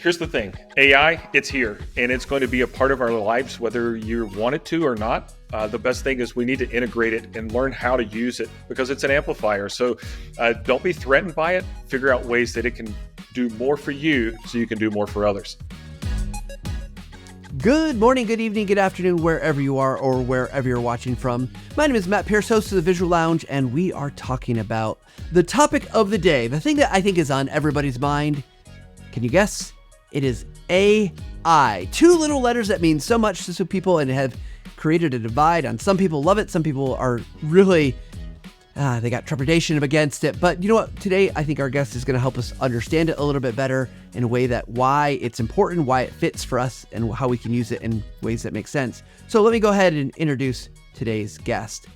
Here's the thing, AI, it's here and it's going to be a part of our lives, whether you want it to or not. The best thing is we need to integrate it and learn how to use it because it's an amplifier. So don't be threatened by it. Figure out ways that it can do more for you so you can do more for others. Good morning, good evening, good afternoon, wherever you are or wherever you're watching from. My name is Matt Pierce, host of the Visual Lounge, and we are talking about the topic of the day, the thing that I think is on everybody's mind. Can you guess? It is AI. Two little letters that mean so much to some people and have created a divide. On some people love it. Some people are really, they got trepidation against it. But you know what? Today, I think our guest is going to help us understand it a little bit better in a way that why it's important, why it fits for us, and how we can use it in ways that make sense. So let me go ahead and introduce today's guest.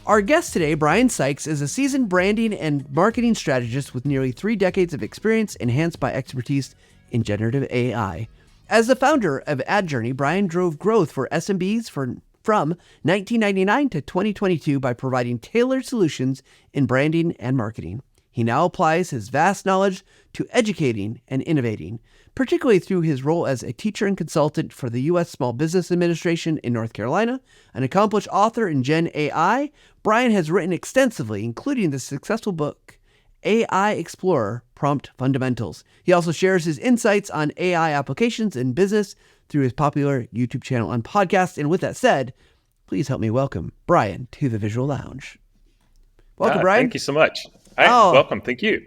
Our guest today, Brian Sykes, is a seasoned branding and marketing strategist with nearly 3 decades of experience enhanced by expertise in generative AI. As the founder of AdJourney, Brian drove growth for SMBs from 1999 to 2022 by providing tailored solutions in branding and marketing. He now applies his vast knowledge to educating and innovating, particularly through his role as a teacher and consultant for the U.S. Small Business Administration in North Carolina. An accomplished author in Gen AI, Brian has written extensively, including the successful book, AI Explorer Prompt Fundamentals. He also shares his insights on AI applications in business through his popular YouTube channel and podcast. And with that said, please help me welcome Brian to the Visual Lounge. Welcome, Brian. Thank you so much. Welcome. Thank you.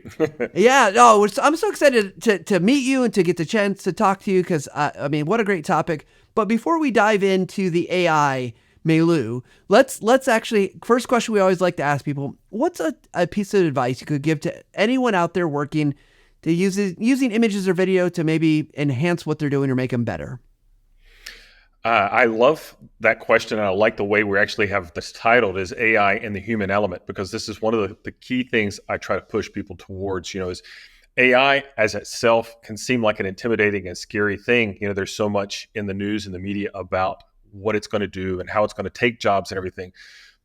Yeah, no, I'm so excited to meet you and to get the chance to talk to you because, what a great topic. But before we dive into the AI milieu, let's actually, first question we always like to ask people, what's a piece of advice you could give to anyone out there working to using images or video to maybe enhance what they're doing or make them better? I love that question, and I like the way we actually have this titled as AI and the human element, because this is one of the key things I try to push people towards, is AI as itself can seem like an intimidating and scary thing. There's so much in the news and the media about what it's going to do and how it's going to take jobs and everything.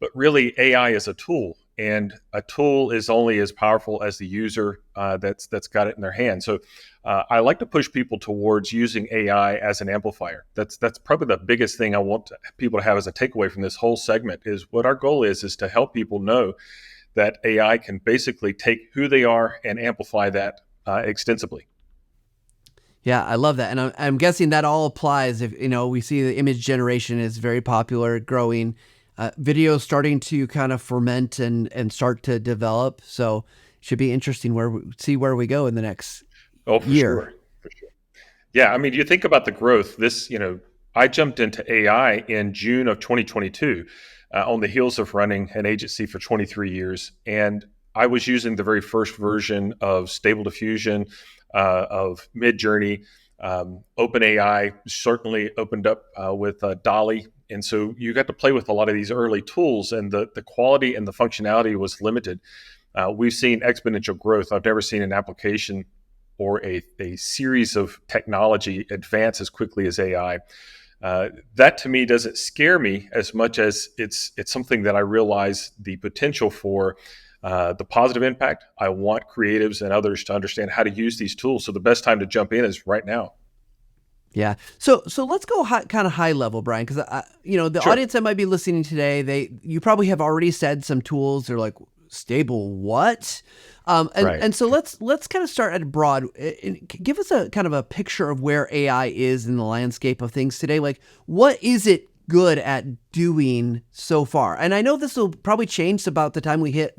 But really, AI is a tool, and a tool is only as powerful as the user that's got it in their hand. So I like to push people towards using AI as an amplifier. That's probably the biggest thing I want people to have as a takeaway from this whole segment is what our goal is to help people know that AI can basically take who they are and amplify that extensively. Yeah, I love that. And I'm guessing that all applies if, we see the image generation is very popular, growing, video starting to kind of ferment and start to develop. So it should be interesting see where we go in the next year. For sure. Yeah, you think about the growth. I jumped into AI in June of 2022 on the heels of running an agency for 23 years. And I was using the very first version of Stable Diffusion, of Midjourney. OpenAI certainly opened up with DALL-E. And so you got to play with a lot of these early tools, and the quality and the functionality was limited. We've seen exponential growth. I've never seen an application or a series of technology advance as quickly as AI. That to me doesn't scare me as much as it's something that I realize the potential for the positive impact. I want creatives and others to understand how to use these tools. So the best time to jump in is right now. Yeah. So let's go kind of high level, Brian, because the Sure. audience that might be listening today, you probably have already said some tools. They're like, stable what? Right. And so let's kind of start at broad. Give us a kind of a picture of where AI is in the landscape of things today. Like, what is it good at doing so far? And I know this will probably change about the time we hit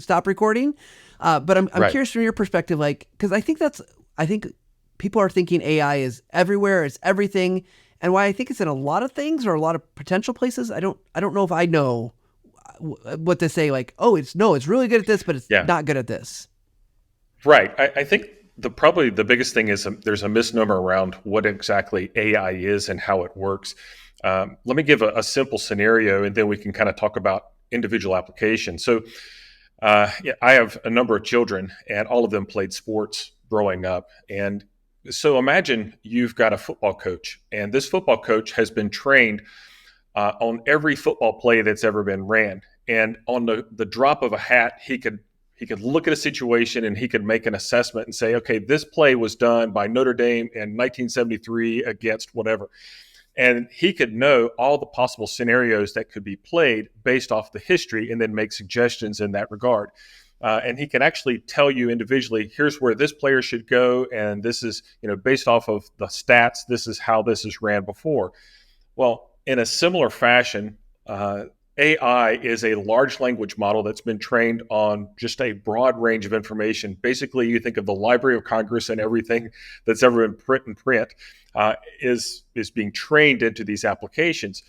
stop recording. But I'm Right. curious from your perspective, like, because I think people are thinking AI is everywhere, it's everything. And why I think it's in a lot of things or a lot of potential places, I don't know if I know what to say, like, it's really good at this, but it's not good at this. Right. I think probably the biggest thing is there's a misnomer around what exactly AI is and how it works. Let me give a simple scenario, and then we can kind of talk about individual applications. So I have a number of children, and all of them played sports growing up. And so imagine you've got a football coach, and this football coach has been trained on every football play that's ever been ran. And on the drop of a hat, he could He could look at a situation and he could make an assessment and say, okay, this play was done by Notre Dame in 1973 against whatever. And he could know all the possible scenarios that could be played based off the history and then make suggestions in that regard. And he can actually tell you individually, here's where this player should go. And this is, based off of the stats, this is how this is ran before. Well, in a similar fashion, AI is a large language model that's been trained on just a broad range of information. Basically, you think of the Library of Congress and everything that's ever been in print is being trained into these applications.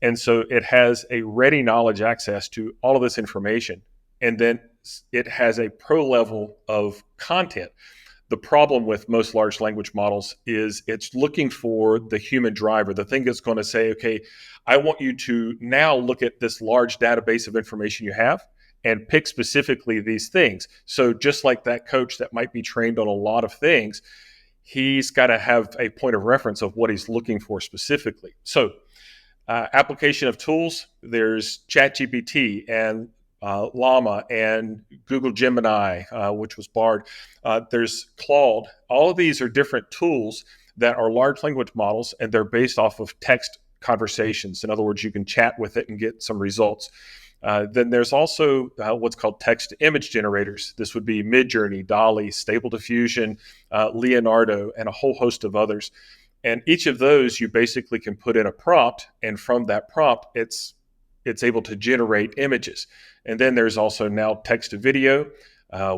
And so it has a ready knowledge access to all of this information. And then it has a pro level of content. The problem with most large language models is it's looking for the human driver, the thing that's going to say, okay, I want you to now look at this large database of information you have and pick specifically these things. So just like that coach that might be trained on a lot of things, he's got to have a point of reference of what he's looking for specifically. So application of tools, there's ChatGPT and Llama and Google Gemini, which was Bard. There's Claude. All of these are different tools that are large language models, and they're based off of text conversations. In other words, you can chat with it and get some results. Then there's also what's called text-to-image generators. This would be Midjourney, DALL-E, Stable Diffusion, Leonardo, and a whole host of others. And each of those, you basically can put in a prompt, and from that prompt, it's able to generate images. And then there's also now text to video.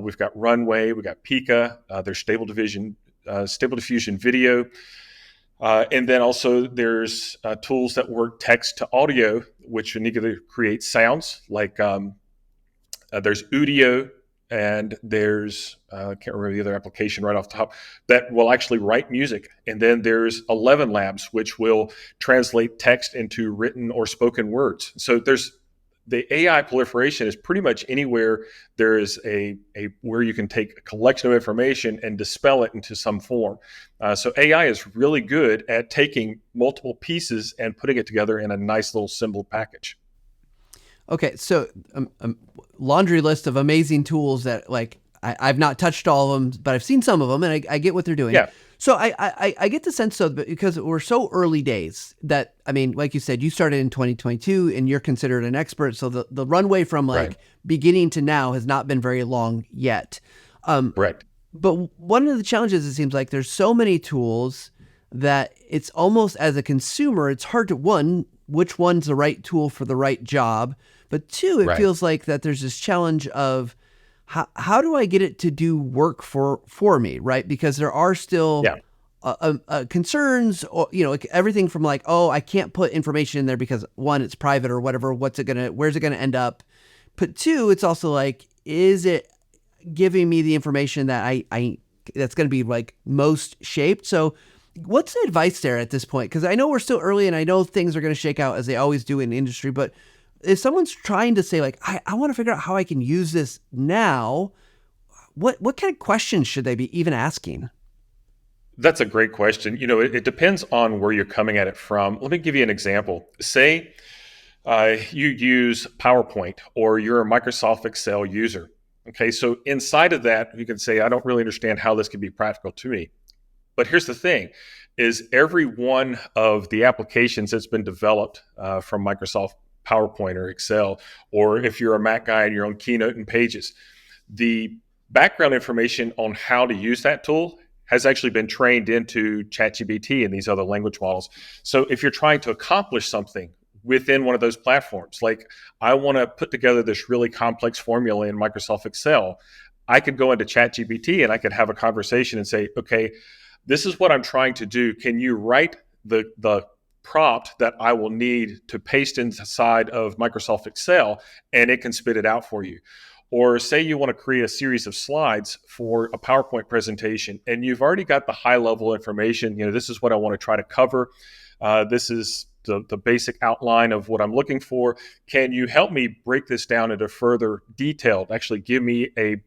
We've got Runway, we've got Pika, there's Stable Diffusion video. And then also there's tools that work text to audio, which can either create sounds like there's Udio, and there's, I can't remember the other application right off the top, that will actually write music. And then there's 11 Labs, which will translate text into written or spoken words. So there's the AI proliferation is pretty much anywhere there is a where you can take a collection of information and dispel it into some form. So AI is really good at taking multiple pieces and putting it together in a nice little symbol package. Okay, so laundry list of amazing tools that I've not touched all of them, but I've seen some of them, and I get what they're doing. Yeah. So I get the sense though, because we're so early days that, I mean, like you said, you started in 2022 and you're considered an expert. So the runway from Right. beginning to now has not been very long yet. Right. But one of the challenges, it seems like there's so many tools that it's almost, as a consumer, it's hard to, one, which one's the right tool for the right job. But two, it Right. feels like that there's this challenge of how do I get it to do work for me, right? Because there are still concerns, or, like everything from I can't put information in there because one, it's private or whatever. Where's it gonna end up? But two, it's also is it giving me the information that I that's going to be most shaped? So what's the advice there at this point? Because I know we're still early and I know things are going to shake out as they always do in the industry, but if someone's trying to say I want to figure out how I can use this now, what kind of questions should they be even asking? That's a great question. It depends on where you're coming at it from. Let me give you an example. Say you use PowerPoint or you're a Microsoft Excel user. Okay, so inside of that, you can say, I don't really understand how this can be practical to me. But here's the thing, is every one of the applications that's been developed from Microsoft PowerPoint or Excel, or if you're a Mac guy and you're on Keynote and Pages, the background information on how to use that tool has actually been trained into ChatGPT and these other language models. So if you're trying to accomplish something within one of those platforms, like I want to put together this really complex formula in Microsoft Excel, I could go into ChatGPT and I could have a conversation and say, okay, this is what I'm trying to do. Can you write the prompt that I will need to paste inside of Microsoft Excel, and it can spit it out for you? Or say you want to create a series of slides for a PowerPoint presentation, and you've already got the high level information. This is what I want to try to cover. This is the basic outline of what I'm looking for. Can you help me break this down into further detail? Actually give me a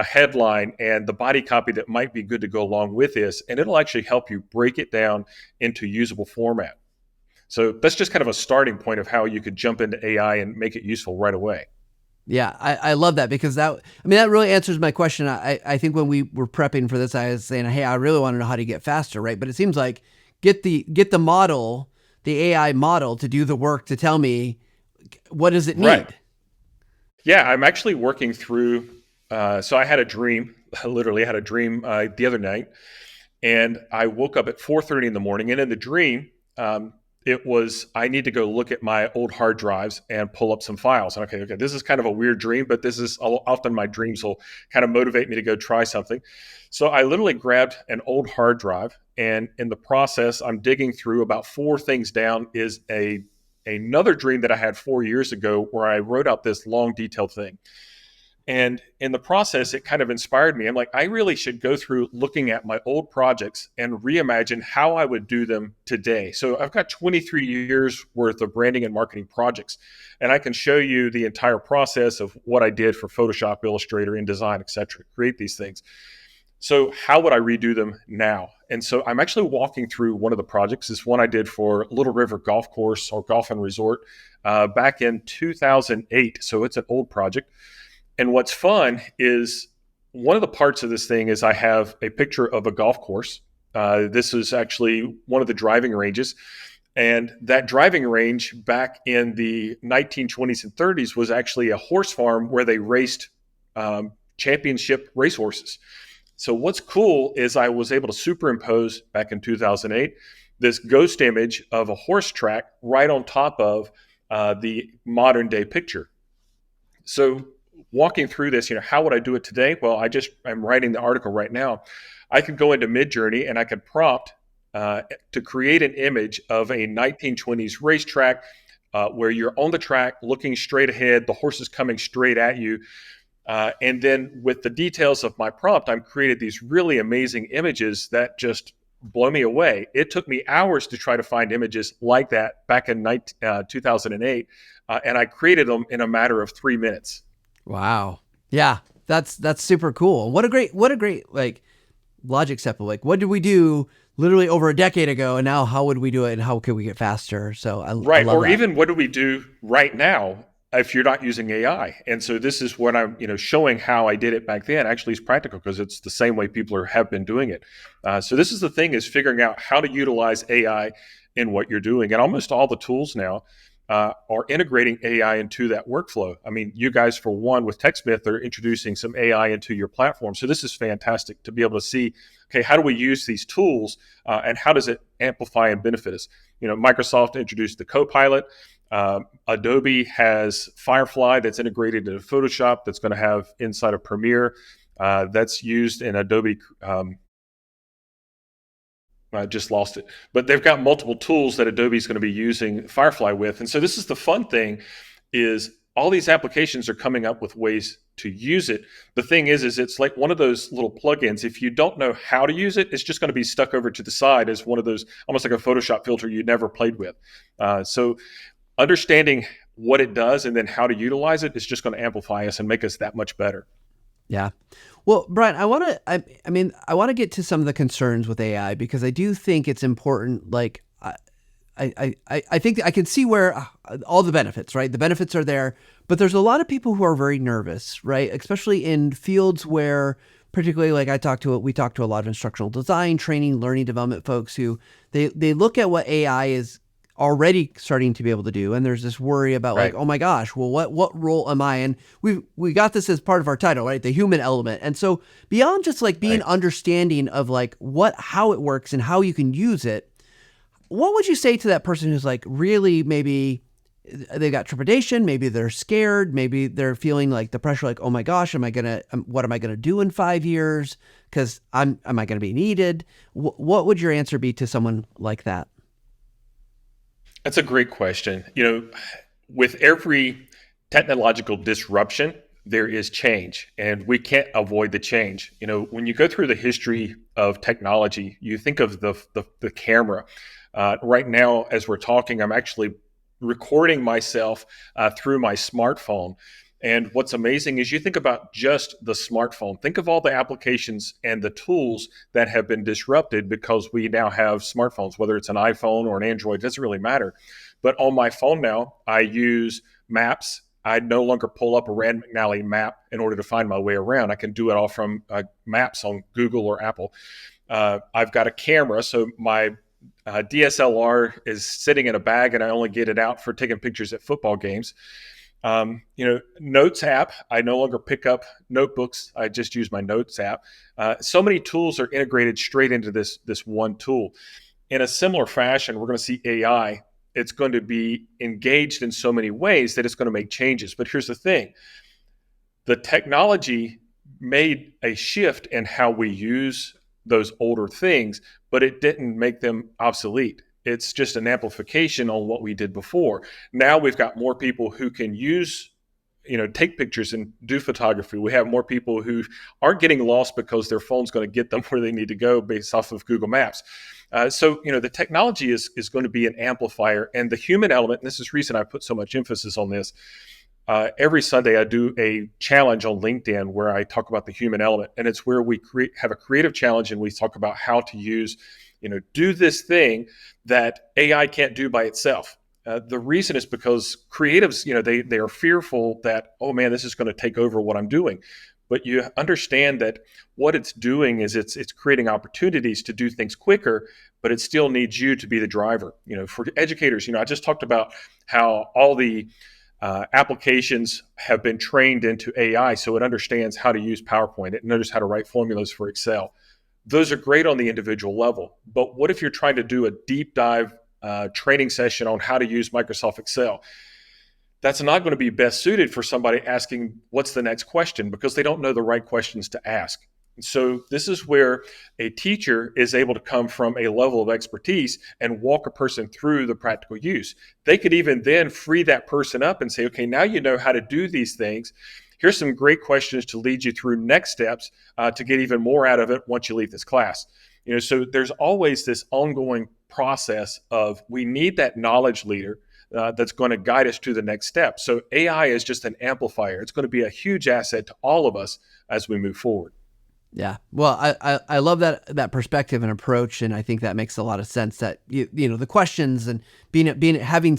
headline and the body copy that might be good to go along with this, and it'll actually help you break it down into usable format. So that's just kind of a starting point of how you could jump into AI and make it useful right away. Yeah, I love that because that really answers my question. I think when we were prepping for this, I was saying, hey, I really want to know how to get faster, right? But it seems like get the model, the AI model to do the work to tell me what does it Right. need. Yeah, I'm actually working through. So I had a dream, literally had a dream the other night, and I woke up at 4:30 in the morning. And in the dream, it was I need to go look at my old hard drives and pull up some files. And okay, this is kind of a weird dream, but this is often my dreams will kind of motivate me to go try something. So I literally grabbed an old hard drive, and in the process, I'm digging through about four things down is a another dream that I had 4 years ago where I wrote out this long detailed thing. And in the process, it kind of inspired me. I'm like, I really should go through looking at my old projects and reimagine how I would do them today. So I've got 23 years worth of branding and marketing projects, and I can show you the entire process of what I did for Photoshop, Illustrator, InDesign, et cetera, create these things. So how would I redo them now? And so I'm actually walking through one of the projects. This one I did for Little River Golf Course or Golf and Resort back in 2008. So it's an old project. And what's fun is one of the parts of this thing is I have a picture of a golf course. This is actually one of the driving ranges. And that driving range back in the 1920s and 30s was actually a horse farm where they raced championship racehorses. So what's cool is I was able to superimpose back in 2008 this ghost image of a horse track right on top of the modern day picture. So walking through this, how would I do it today? Well, I'm writing the article right now. I could go into Midjourney and I could prompt to create an image of a 1920s racetrack where you're on the track looking straight ahead, the horse is coming straight at you. And then with the details of my prompt, I've created these really amazing images that just blow me away. It took me hours to try to find images like that back in 2008, and I created them in a matter of 3 minutes. Wow. Yeah, that's super cool. What a great like logic step of like what did we do literally over a decade ago, and now how would we do it, and how could we get faster? So I Right. love Or that. even what do we do right now if you're not using AI? And so this is what I'm, showing how I did it back then actually is practical because it's the same way people have been doing it. So this is the thing is figuring out how to utilize AI in what you're doing. And almost all the tools now are integrating AI into that workflow. I mean, you guys, for one, with TechSmith, are introducing some AI into your platform. So this is fantastic to be able to see, okay, how do we use these tools and how does it amplify and benefit us? Microsoft introduced the Copilot. Adobe has Firefly that's integrated into Photoshop that's going to have inside of Premiere that's used in Adobe. I just lost it. But they've got multiple tools that Adobe is going to be using Firefly with. And so this is the fun thing is all these applications are coming up with ways to use it. The thing is it's like one of those little plugins. If you don't know how to use it, it's just going to be stuck over to the side as one of those, almost like a Photoshop filter you never played with. So understanding what it does and then how to utilize it is just going to amplify us and make us that much better. Yeah. Well, Brian, I want to get to some of the concerns with AI because I do think it's important. Like, I think I can see where all the benefits, right? The benefits are there, but there's a lot of people who are very nervous, right? Especially in fields where, particularly like we talk to a lot of instructional design, training, learning development folks who they look at what AI is already starting to be able to do, and there's this worry about like, Right. oh my gosh, well, what role am I? And we got this as part of our title, right? The human element. And so beyond just like being Right. understanding of like how it works and how you can use it, what would you say to that person who's like really maybe they got trepidation, maybe they're scared, maybe they're feeling like the pressure, like, oh my gosh, what am I gonna do in 5 years? Because am I gonna be needed? What would your answer be to someone like that? That's a great question. With every technological disruption, there is change, and we can't avoid the change. When you go through the history of technology, you think of the camera. Right now, as we're talking, I'm actually recording myself through my smartphone. And what's amazing is you think about just the smartphone. Think of all the applications and the tools that have been disrupted because we now have smartphones, whether it's an iPhone or an Android, it doesn't really matter. But on my phone now, I use Maps. I no longer pull up a Rand McNally map in order to find my way around. I can do it all from maps on Google or Apple. I've got a camera, so my DSLR is sitting in a bag, and I only get it out for taking pictures at football games. Notes app, I no longer pick up notebooks. I just use my notes app. So many tools are integrated straight into this one tool. In a similar fashion, we're going to see AI. It's going to be engaged in so many ways that it's going to make changes. But here's the thing. The technology made a shift in how we use those older things, but it didn't make them obsolete. It's just an amplification on what we did before. Now we've got more people who can use, take pictures and do photography. We have more people who aren't getting lost because their phone's going to get them where they need to go based off of Google Maps. So the technology is going to be an amplifier, and the human element, and this is the reason I put so much emphasis on this. Every Sunday I do a challenge on LinkedIn where I talk about the human element, and it's where we have a creative challenge, and we talk about how to use, do this thing that AI can't do by itself. The reason is because creatives, they are fearful that, oh man, this is going to take over what I'm doing. But you understand that what it's doing is it's creating opportunities to do things quicker, but it still needs you to be the driver. For educators, I just talked about how all the applications have been trained into AI, so it understands how to use PowerPoint. It knows how to write formulas for Excel. Those are great on the individual level. But what if you're trying to do a deep dive training session on how to use Microsoft Excel? That's not going to be best suited for somebody asking what's the next question, because they don't know the right questions to ask. So this is where a teacher is able to come from a level of expertise and walk a person through the practical use. They could even then free that person up and say, okay, now you know how to do these things. Here's some great questions to lead you through next steps to get even more out of it once you leave this class. So there's always this ongoing process of, we need that knowledge leader that's going to guide us to the next step. So AI is just an amplifier. It's going to be a huge asset to all of us as we move forward. Yeah. Well, I love that perspective and approach. And I think that makes a lot of sense, that, the questions and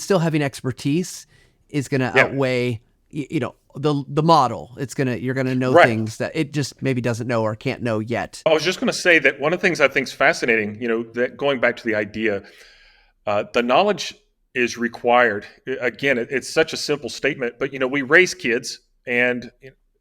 still having expertise is going to outweigh, the model. You're going to know things that it just maybe doesn't know or can't know yet. I was just going to say that one of the things I think is fascinating, that going back to the idea, the knowledge is required. Again, it's such a simple statement, but, we raise kids, and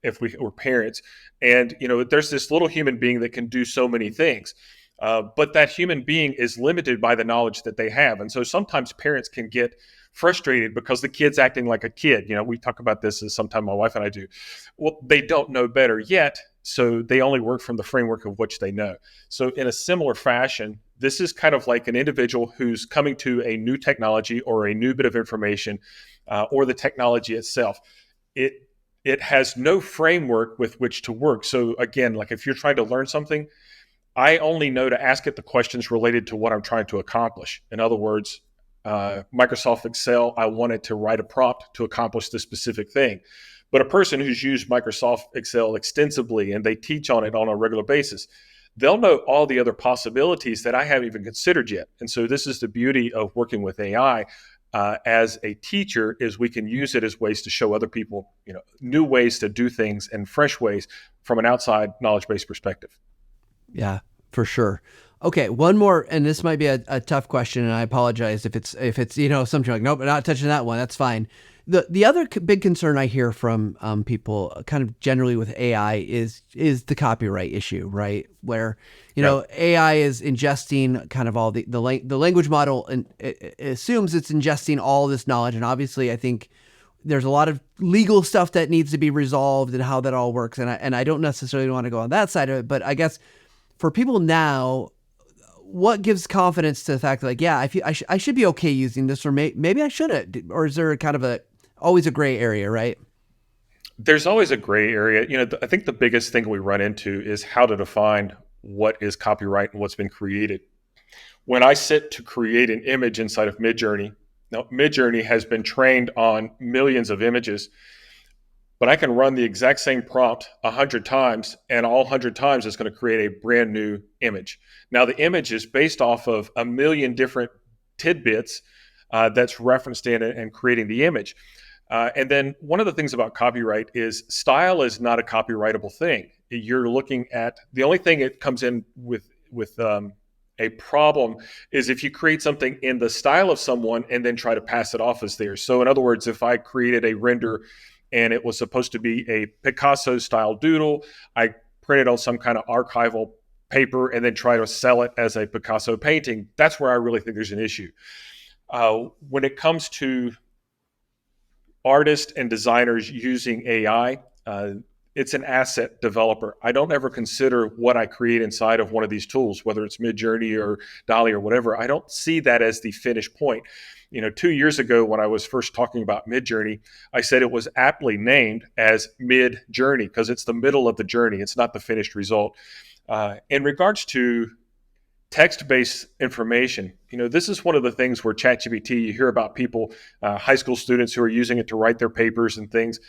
if we're parents, and, there's this little human being that can do so many things. But that human being is limited by the knowledge that they have. And so sometimes parents can get frustrated because the kid's acting like a kid. We talk about this as sometimes my wife and I do. Well, they don't know better yet, so they only work from the framework of which they know. So in a similar fashion, this is kind of like an individual who's coming to a new technology or a new bit of information, or the technology itself. It has no framework with which to work. So again, like if you're trying to learn something, I only know to ask it the questions related to what I'm trying to accomplish. In other words, Microsoft Excel, I want it to write a prompt to accomplish this specific thing. But a person who's used Microsoft Excel extensively and they teach on it on a regular basis, they'll know all the other possibilities that I haven't even considered yet. And so this is the beauty of working with AI. As a teacher, is we can use it as ways to show other people, new ways to do things and fresh ways from an outside knowledge-based perspective. Yeah, for sure. Okay, one more, and this might be a tough question, and I apologize if it's something like, nope, not touching that one. That's fine. The other big concern I hear from people, kind of generally with AI, is the copyright issue, right? Where AI is ingesting kind of all the language model, and it assumes it's ingesting all this knowledge, and obviously, I think there's a lot of legal stuff that needs to be resolved and how that all works, and I don't necessarily want to go on that side of it, but I guess for people now, what gives confidence to the fact that, I should be okay using this, or maybe I shouldn't? Or is there kind of always a gray area, right? There's always a gray area. I think the biggest thing we run into is how to define what is copyright and what's been created. When I sit to create an image inside of MidJourney, now MidJourney has been trained on millions of images, but I can run the exact same prompt 100 times, and all 100 times it's going to create a brand new image. Now, the image is based off of a million different tidbits that's referenced in it and creating the image. And then one of the things about copyright is style is not a copyrightable thing. You're looking at the only thing it comes in with a problem is if you create something in the style of someone and then try to pass it off as theirs. So in other words, if I created a render and it was supposed to be a Picasso style doodle, I printed on some kind of archival paper and then try to sell it as a Picasso painting, that's where I really think there's an issue. When it comes to artists and designers using AI, it's an asset developer. I don't ever consider what I create inside of one of these tools, whether it's Midjourney or Dolly or whatever. I don't see that as the finished point. 2 years ago when I was first talking about Midjourney, I said it was aptly named as Mid-Journey because it's the middle of the journey. It's not the finished result. In regards to text-based information, this is one of the things where ChatGPT, you hear about people, high school students who are using it to write their papers and things.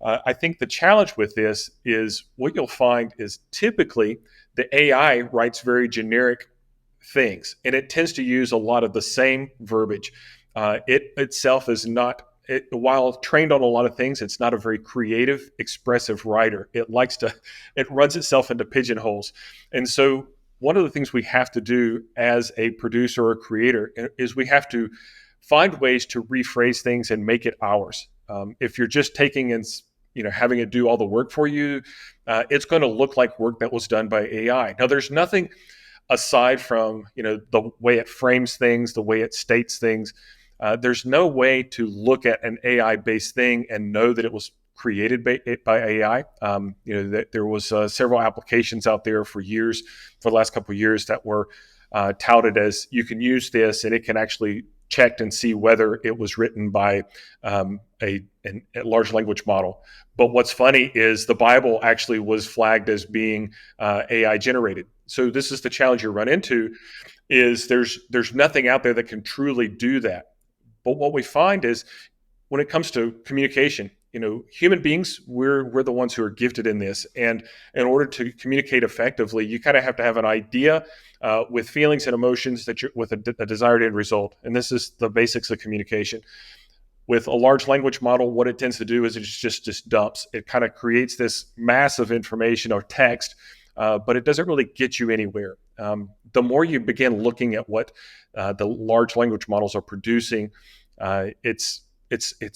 I think the challenge with this is what you'll find is typically the AI writes very generic things, and it tends to use a lot of the same verbiage. It itself is not, while trained on a lot of things, it's not a very creative, expressive writer. It runs itself into pigeonholes. And so one of the things we have to do as a producer or creator is we have to find ways to rephrase things and make it ours. If you're just taking and having it do all the work for you, it's going to look like work that was done by AI. Now, there's nothing aside from the way it frames things, the way it states things. There's no way to look at an AI-based thing and know that it was created by AI. That there was several applications out there for the last couple of years, that were touted as you can use this and it can actually check and see whether it was written by a large language model. But what's funny is the Bible actually was flagged as being AI generated. So this is the challenge you run into, is there's nothing out there that can truly do that. But what we find is when it comes to communication, human beings, we're the ones who are gifted in this. And in order to communicate effectively, you kind of have to have an idea with feelings and emotions with a desired end result. And this is the basics of communication. With a large language model, what it tends to do is it just dumps. It kind of creates this mass of information or text, but it doesn't really get you anywhere. The more you begin looking at what the large language models are producing, it's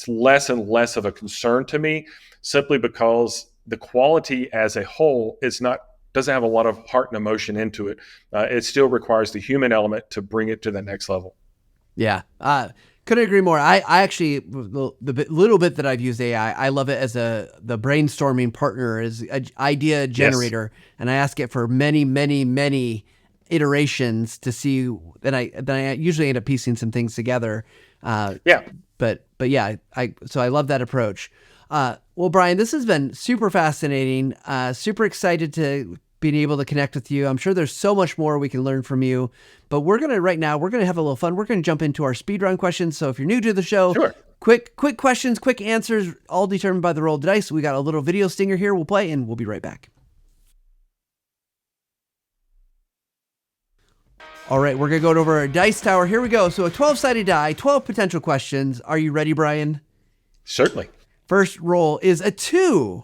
less and less of a concern to me, simply because the quality as a whole doesn't have a lot of heart and emotion into it. It still requires the human element to bring it to the next level. Yeah. Couldn't agree more. I actually, the little bit that I've used AI, I love it as the brainstorming partner, as an idea generator. Yes. And I ask it for many, many, many iterations to see that I usually end up piecing some things together. But yeah, so I love that approach. Well, Brian, this has been super fascinating. Super excited to being able to connect with you. I'm sure there's so much more we can learn from you, but we're going to have a little fun. We're going to jump into our speed round questions. So if you're new to the show, sure. Quick questions, quick answers, all determined by the roll of the dice. We got a little video stinger here. We'll play and we'll be right back. All right, we're going to go over our dice tower. Here we go. So a 12-sided die, 12 potential questions. Are you ready, Brian? Certainly. First roll is a 2.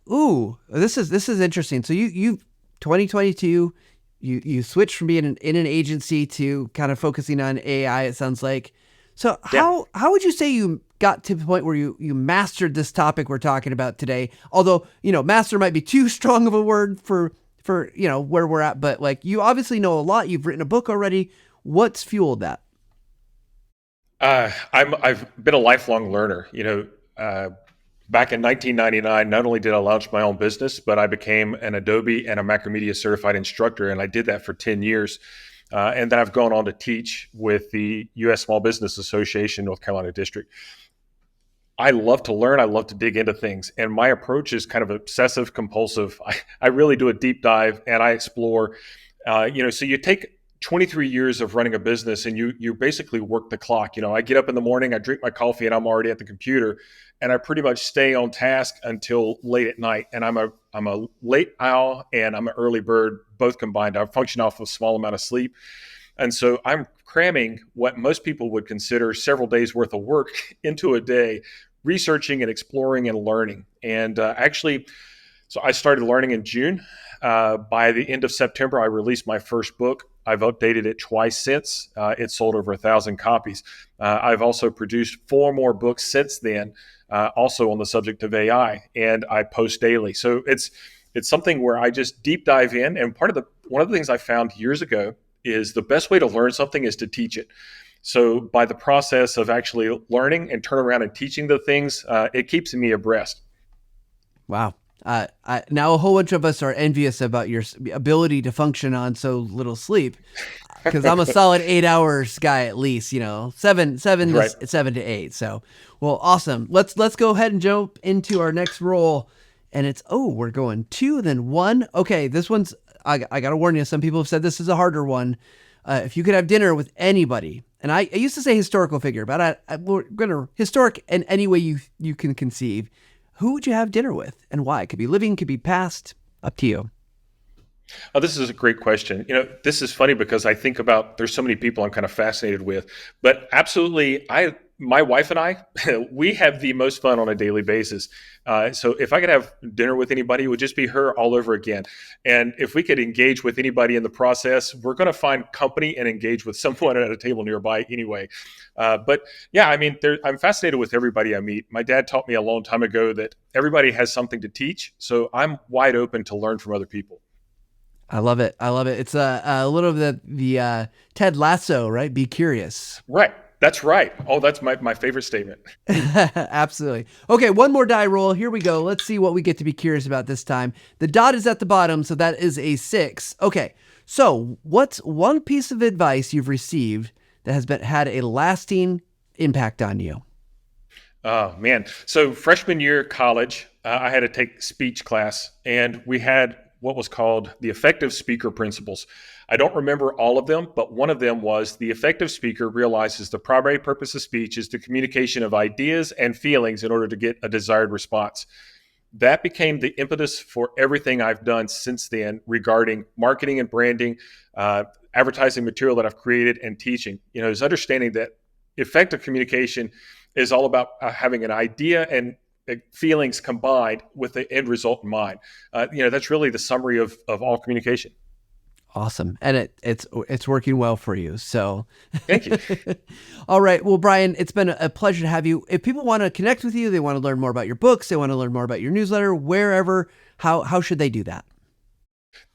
Ooh, this is interesting. So you 2022, you switched from being in an agency to kind of focusing on AI, it sounds like. So how would you say you got to the point where you mastered this topic we're talking about today? Although, master might be too strong of a word for where we're at, but like, you obviously know a lot. You've written a book already. What's fueled that? I've been a lifelong learner. Back in 1999, not only did I launch my own business, but I became an Adobe and a Macromedia certified instructor, and I did that for 10 years. And then I've gone on to teach with the U.S. Small Business Association, North Carolina District. I love to learn. I love to dig into things. And my approach is kind of obsessive compulsive. I really do a deep dive and I explore. So you take 23 years of running a business and you basically work the clock. I get up in the morning, I drink my coffee, and I'm already at the computer, and I pretty much stay on task until late at night. And I'm a late owl and I'm an early bird, both combined. I function off a small amount of sleep. And so I'm cramming what most people would consider several days worth of work into a day, researching and exploring and learning. And so I started learning in June. By the end of September, I released my first book. I've updated it twice since. It sold over 1,000 copies. I've also produced 4 more books since then, also on the subject of AI, and I post daily. So it's something where I just deep dive in. And one of the things I found years ago is the best way to learn something is to teach it. So by the process of actually learning and turn around and teaching the things, it keeps me abreast. Wow. Now a whole bunch of us are envious about your ability to function on so little sleep, because I'm a solid 8 hours guy at least. Seven Right. to 8. So, well, awesome. Let's go ahead and jump into our next role, and we're going 2 then 1. Okay, this one's I gotta warn you. Some people have said this is a harder one. If you could have dinner with anybody, and I used to say historical figure, but we're gonna historic in any way you can conceive. Who would you have dinner with and why? It could be living, could be past, up to you. Oh, this is a great question. This is funny because I think about there's so many people I'm kind of fascinated with, but absolutely, my wife and I, we have the most fun on a daily basis. So if I could have dinner with anybody, it would just be her all over again. And if we could engage with anybody in the process, we're going to find company and engage with someone at a table nearby anyway. But yeah, I mean, I'm fascinated with everybody I meet. My dad taught me a long time ago that everybody has something to teach. So I'm wide open to learn from other people. I love it. It's a little of the Ted Lasso, right? Be curious. Right. That's right. Oh, that's my favorite statement. Absolutely. Okay, one more die roll. Here we go. Let's see what we get to be curious about this time. The dot is at the bottom, so that is a 6. Okay, so what's one piece of advice you've received that has had a lasting impact on you? Oh, man. So freshman year college, I had to take speech class, and we had what was called the effective speaker principles. I don't remember all of them, but one of them was the effective speaker realizes the primary purpose of speech is the communication of ideas and feelings in order to get a desired response. That became the impetus for everything I've done since then regarding marketing and branding, advertising material that I've created, and teaching. Is understanding that effective communication is all about having an idea and feelings combined with the end result in mind. That's really the summary of all communication. Awesome. And it's working well for you. So thank you. All right. Well, Brian, it's been a pleasure to have you. If people want to connect with you, they want to learn more about your books, they want to learn more about your newsletter, wherever, how should they do that?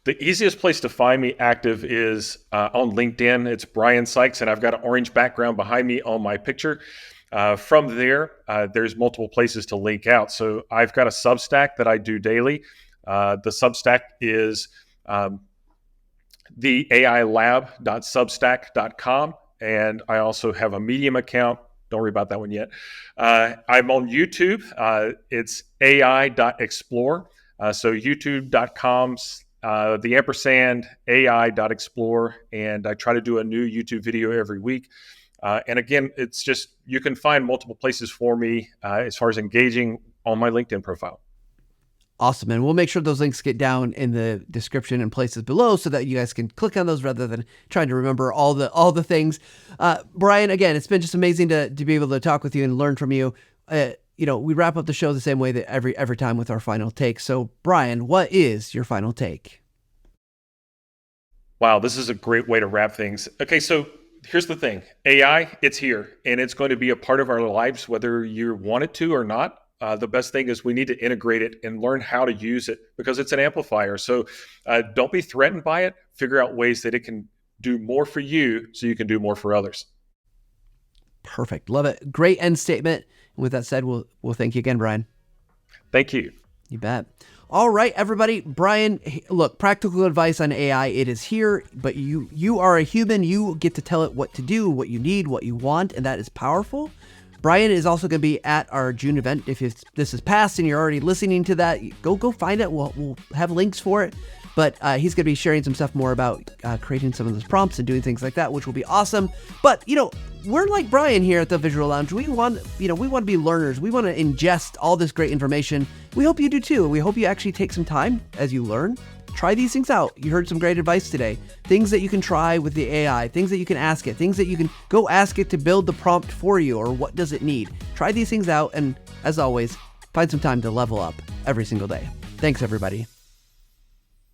The easiest place to find me active is on LinkedIn. It's Brian Sykes, and I've got an orange background behind me on my picture. From there, there's multiple places to link out. So I've got a Substack that I do daily. The Substack is theailab.substack.com. And I also have a Medium account. Don't worry about that one yet. I'm on YouTube. It's ai.explore. So youtube.com, the ampersand ai.explore. And I try to do a new YouTube video every week. And again, it's just, you can find multiple places for me as far as engaging on my LinkedIn profile. Awesome. And we'll make sure those links get down in the description and places below so that you guys can click on those rather than trying to remember all the things. Brian, again, it's been just amazing to be able to talk with you and learn from you. We wrap up the show the same way that every time with our final take. So Brian, what is your final take? Wow, this is a great way to wrap things. Okay, so here's the thing. AI, it's here, and it's going to be a part of our lives, whether you want it to or not. The best thing is we need to integrate it and learn how to use it because it's an amplifier. So don't be threatened by it. Figure out ways that it can do more for you so you can do more for others. Perfect. Love it. Great end statement. And with that said, we'll thank you again, Brian. Thank you. You bet. All right, everybody. Brian, look, practical advice on AI. It is here, but you are a human. You get to tell it what to do, what you need, what you want, and that is powerful. Brian is also going to be at our June event. If this is past and you're already listening to that, go find it. We'll have links for it. But he's going to be sharing some stuff more about creating some of those prompts and doing things like that, which will be awesome. But, we're like Brian here at the Visual Lounge. We want to be learners. We want to ingest all this great information. We hope you do too. We hope you actually take some time as you learn try these things out. You heard some great advice today. Things that you can try with the AI, things that you can ask it, things that you can go ask it to build the prompt for you, or what does it need. Try these things out, and as always, find some time to level up every single day. Thanks, everybody.